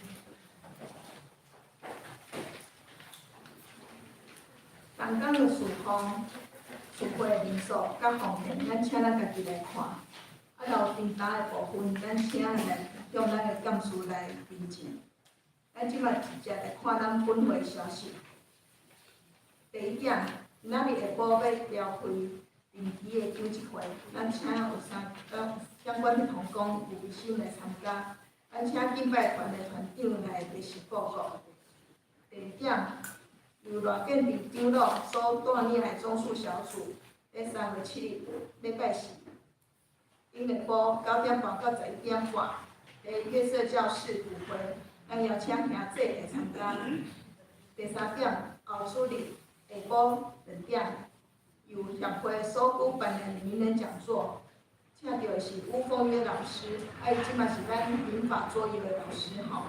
东港的事况、事会的人数、甲方面，咱请咱家己来看。啊，留订单的部分，咱请咱来向咱的监事来跟进。咱即摆直接来看咱本会消息。第一点，今仔日下晡要召开定期的讲习会，咱请有相关的同工有心来参加。咱请敬拜团的团长来列示报告。第二点，由赖建平长老所带领的总数小组，在3月7日礼拜四，顶下晡9点半到11点半，在月色教室聚会，咱邀请兄弟来参加。第三点，后主日下晡2点，由协会所举办的名人讲座，请到的是吴凤约老师，伊即嘛是咱民法作业的老师吼，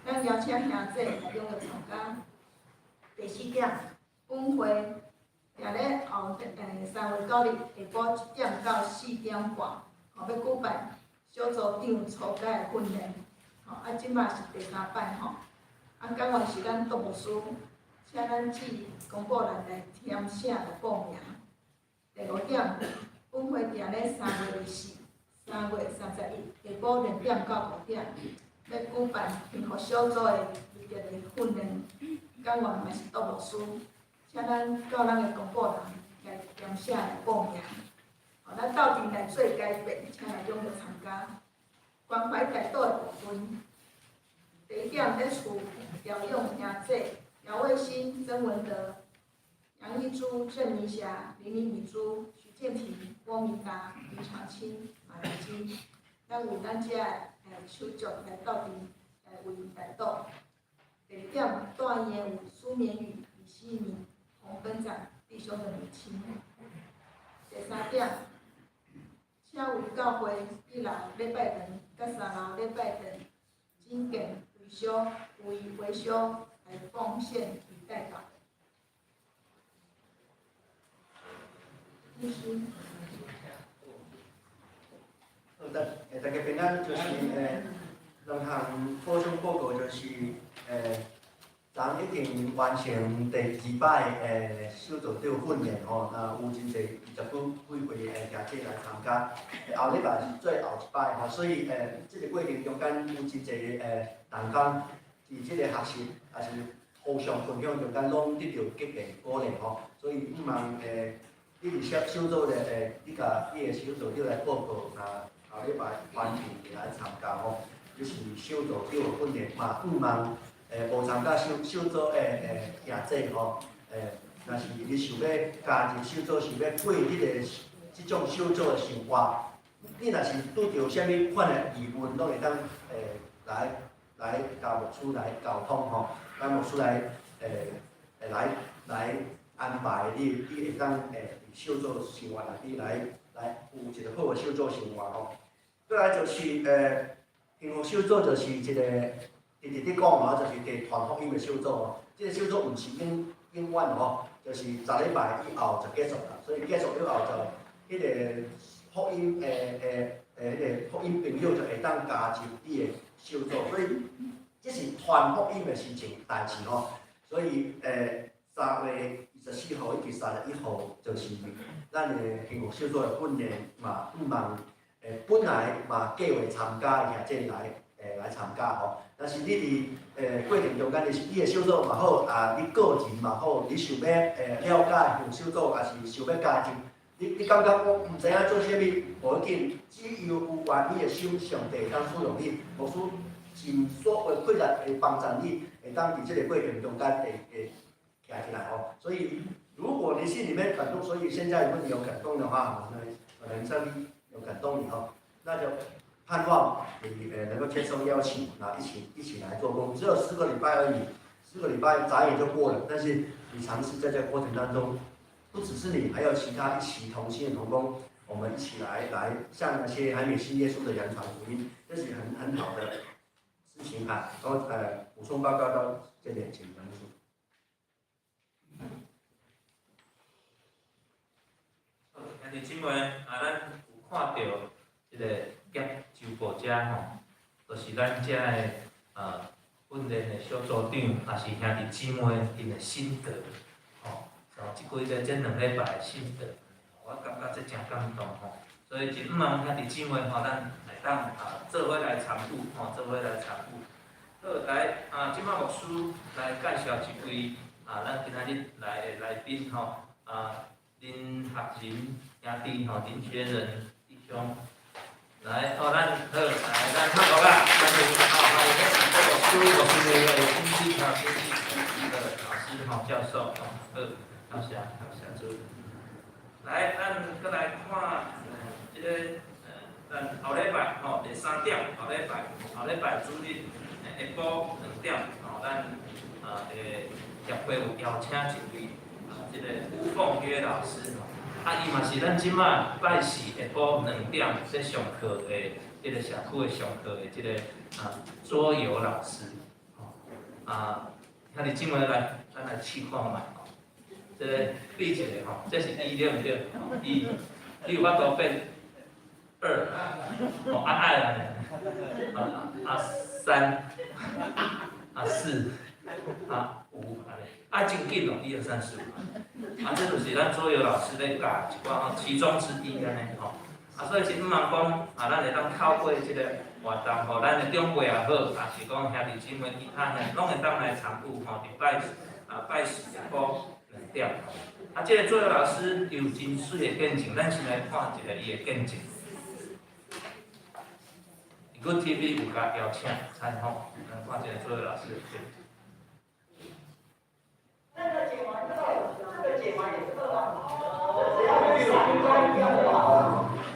咱邀请兄弟来踴跃参加。第四点，本会定咧后3月9日下晡1点到4点半，要举办小组长初阶的训练，即嘛是第3摆吼。讲完是咱杜牧师，请咱至公布栏来填写来报名。第5点，本会定咧3月24、3月31下晡2点到5点，要举办幸福小组的特别的训练。讲完嘛是杜牧师，请咱到咱的公布栏来填写来报名。咱斗阵来做改变，请来踊跃参加。关怀台岛的部分，第一点在厝廖永兄弟、姚卫新、曾文德、杨一珠、郑明霞、林林米珠、许建庭、郭明达、余长青、马来基，咱为咱遮手足来斗阵来为台岛。第二点，带伊的有苏绵雨、李希明、洪分长弟兄的母亲。第三点，请为教会1楼礼拜堂甲3楼礼拜堂整建维修来奉献与代祷。大家平安，就是两项补充报告就是咱已经完成第2摆小组长训练吼，那有真侪20几位家姐来参加，后礼拜是最后一摆吼，所以即个过程中间有真侪人工伫即个学习也是互相分享中间拢得到激励鼓励吼，所以希望你伫小组咧你甲你的小组长来报告，后礼拜完全来参加吼，这是小组长的训练嘛，希望。无参加小组兄弟吼，若是你想要加入小组，想要过即种小组的生活，你若是拄着啥物款的疑问，拢会当来甲牧师来沟通吼，甲牧师来安排你会当小组生活内底来有一个好的小组生活吼。再来就是幸福小组就是一个。直直讲嘛，就是地传福音的小组哦。这个小组毋是永远吼，就是10礼拜以后就结束啦。所以结束了后就，迄个福音迄个福音朋友就会当加入你的小组。所以这是传福音的事情代志吼。所以3月24号以及31号就是咱的幸福小组的训练嘛，希望本来嘛计划参加的兄弟来参加吼。但是你伫过程中间，你的小组嘛好，你个人嘛好，你想要了解用小组，也是想要加入，你感觉我毋知影做啥物，无要紧，只要有愿你的心，上帝会当使用你，牧师尽所有困难会帮助你，会当伫即个过程中间会起来吼。所以如果你心里面感动，所以现在如果你有感动的话，可能上帝有感动你吼，那就。盼望你能够接受邀请，一起来做工。只有4个礼拜而已，4个礼拜眨眼就过了。但是你尝试在这个过程当中，不只是你，还有其他一起同心的同工，我们一起来向那些还没信耶稣的人传福音，这是很好的事情啊。然后补充报告到这点，请杨牧师。好，兄弟姊妹咱有看到这个。业周报者吼，就是咱遮的训练的小组长，也是兄弟姊妹因的心得，吼，即几个这2礼拜的心得，我感觉这真感动吼。所以真希望兄弟姊妹吼，咱来当做伙来参与吼，做伙来参与。好，来即摆牧师来介绍一位咱今仔日来的来宾吼，林学仁兄弟吼，林学仁弟兄。来，咱来，咱看好啦，欢迎欢迎我是那个经济经济的老师教授好，谢主。来，咱搁来看这个咱后礼拜第3点，后礼拜主日下晡2点咱协会有邀请一位这个吴凤约老师。伊嘛是咱即摆拜4下晡2点在上课的，这个社区的上课的这个桌游老师，兄弟姊妹来，咱来试看觅吼。这个比一下吼，这是1对不对？你有法度变2，爱啦，3，4，5，真紧哦，1、2、3、4、5。这就是咱桌游老师咧教一寡其中之一安尼吼。所以是希望讲咱会当透过即个活动，吼，咱的长辈也好，也是讲兄弟姊妹其他人，拢会当来参与吼，伫拜4下晡2点。即个桌游老师有真水的见证，咱先来看一下伊的见证。Good TV 有甲邀请参访，看一下桌游老师的见证。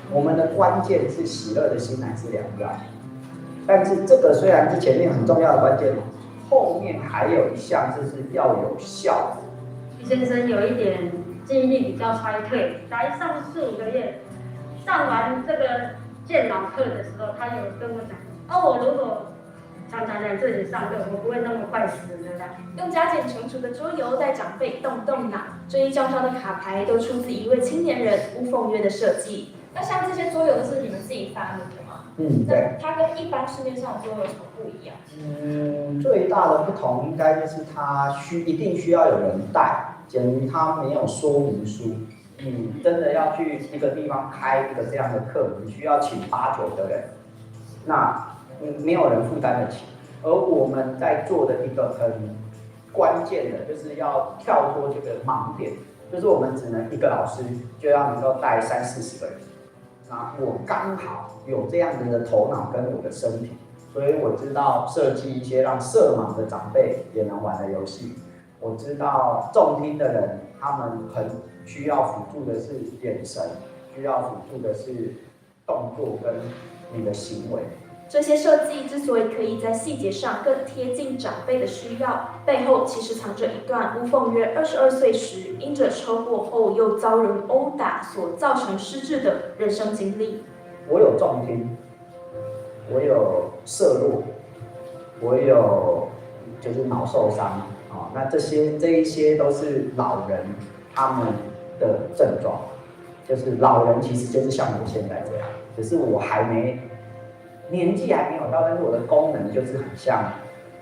我们的关键是喜乐的心乃是良药，但是这个虽然是前面很重要的关键，后面还有一项就是要有效。徐先生有一点记忆力比较衰退，来上4、5个月，上完这个健脑课的时候，他有跟我讲，我如果常常来这里上课，我不会那么快死的啦。用加减乘除的桌游带长辈动动脑，这一张张的卡牌都出自一位青年人吴凤约的设计。那像这些桌游都是你们自己发明的吗？嗯，对。它跟一般市面上的桌游有什么不一样？最大的不同应该就是它一定需要有人带，简于它没有说明书。你真的要去一个地方开一个这样的课，你需要请8、9个人，那没有人负担得起。而我们在做的一个很关键的，就是要跳脱这个盲点，就是我们只能一个老师就要能够带30、40个人。那我刚好有这样子的头脑跟我的身体，所以我知道设计一些让色盲的长辈也能玩的游戏。我知道重听的人，他们很需要辅助的是眼神，需要辅助的是动作跟你的行为。这些设计之所以可以在细节上更贴近长辈的需要，背后其实藏着一段吴凤约22岁时因着车祸后又遭人殴打所造成失智的人生经历。我有重听，我有色弱，我有就是脑受伤啊，那这一些都是老人他们的症状，就是老人其实就是像我现在这样，只是我还没年纪还没有到，但是我的功能就是很像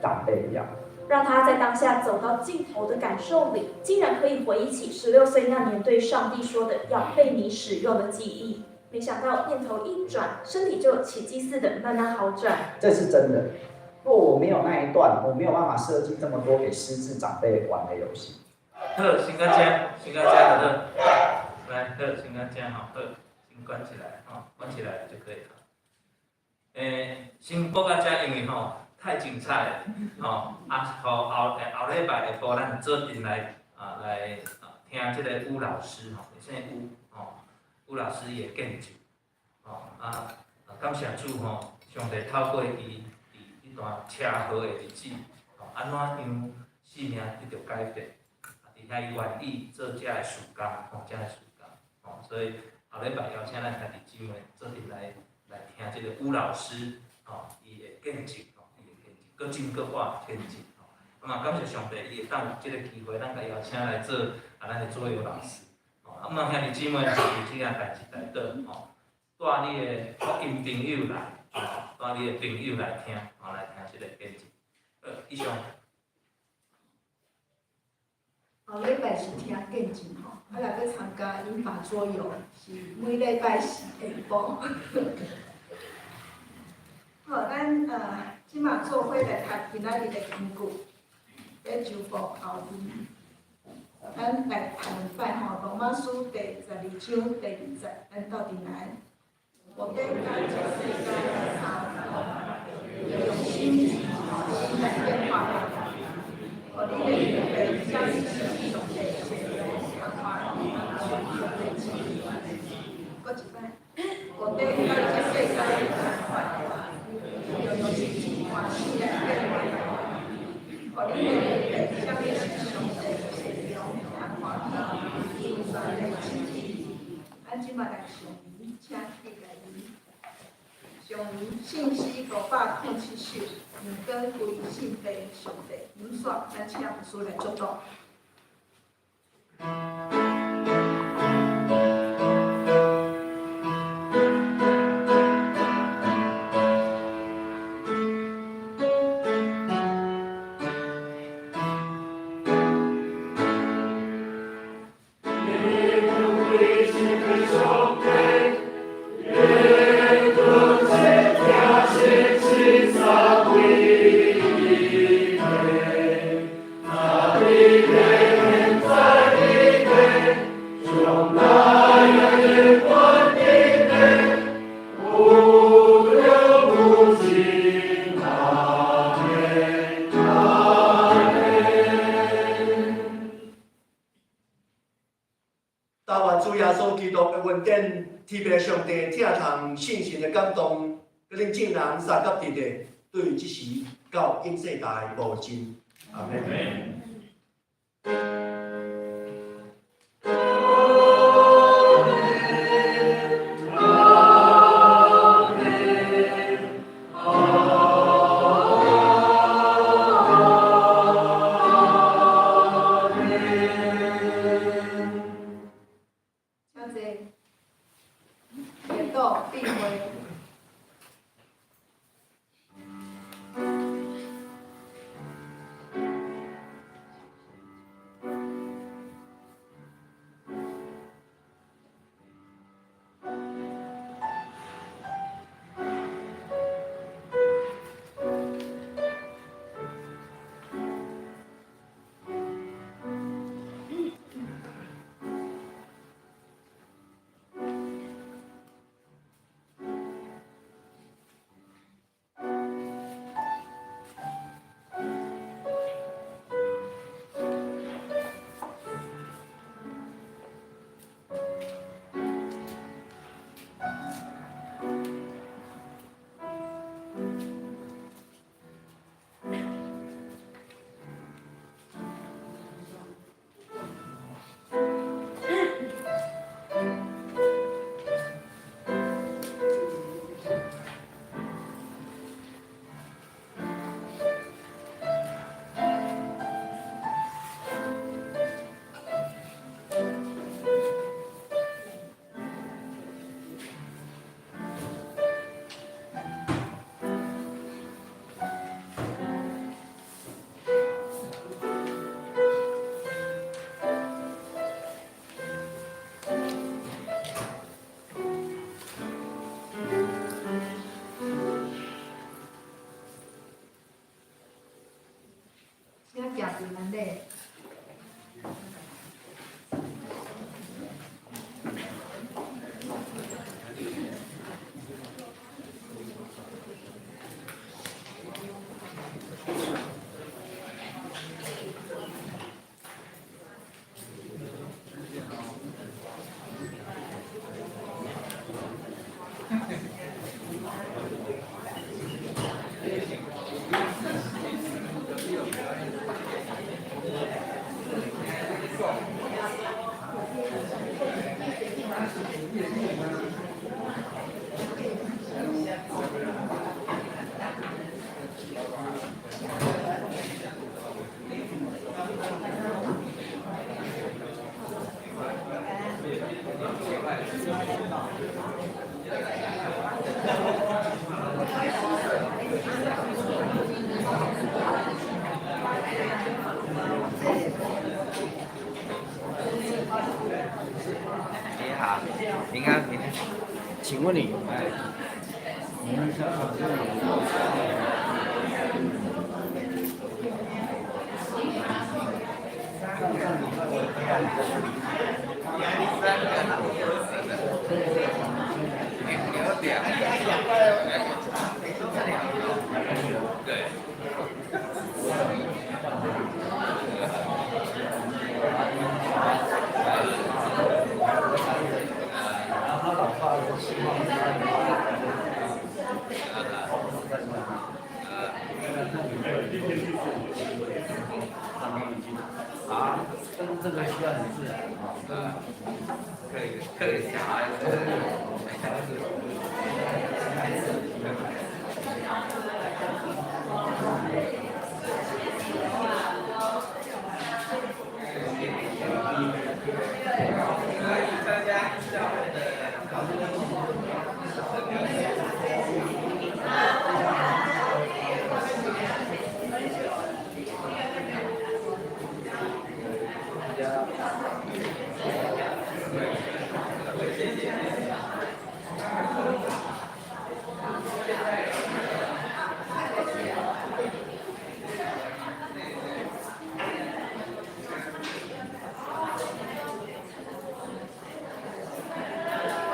长辈一样。让他在当下走到尽头的感受里，竟然可以回忆起16岁那年对上帝说的要被你使用的记忆。没想到念头一转，身体就奇迹似的慢慢好转。这是真的。若我没有那一段，我没有办法设计这么多给失智长辈玩的游戏。好，先到这，先到这好了。来，好，先到这好，好，先关起来，关起来就可以了。先播到这，因为太精彩了，后礼拜下晡咱做阵来听这个吴老师姓吴老师的见证，感谢主上帝透过伊一段车祸的日子，安怎样生命得到改变，伫遐伊愿意做这个事工，这个事工，所以后礼拜邀请咱家己姊妹做阵来听这个吴老师伊的见证，搁真搁活见证。感谢上帝，伊会当有这个机会，咱甲邀请来做咱的左右老师。兄弟姊妹，就是这件代志内底，带你的福音朋友来，带你的朋友来听，来听这个见证。以上。后礼拜是听见证我来要参加英法桌游，是每礼拜四下晡。好，咱即马做伙来读今仔日的经句，在周报后面。咱来读两摆罗马书第12章第20，咱到底来。我跟感谢世界的有心情心来变化我的预备相信是上帝的强化搁一摆，我对感谢世界的有心情心来变化我的预备相信是上帝的强化咱即马来上面请第个上面信息507首，五根归信地上帝，五煞咱请牧师来做到。特别上帝听从信心的感动，甲恁众人三甲地地，对即时到永世代无尽。阿门。要夹住蛮累。你好，平安平安。请问你，你们想法对。啊，这个需要很自然啊。可以小孩子。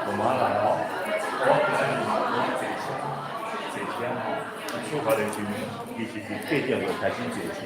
我妈来哦，我坐下来前面，其实是八点就开始坐车。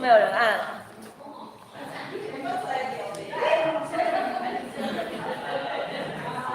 没有人按。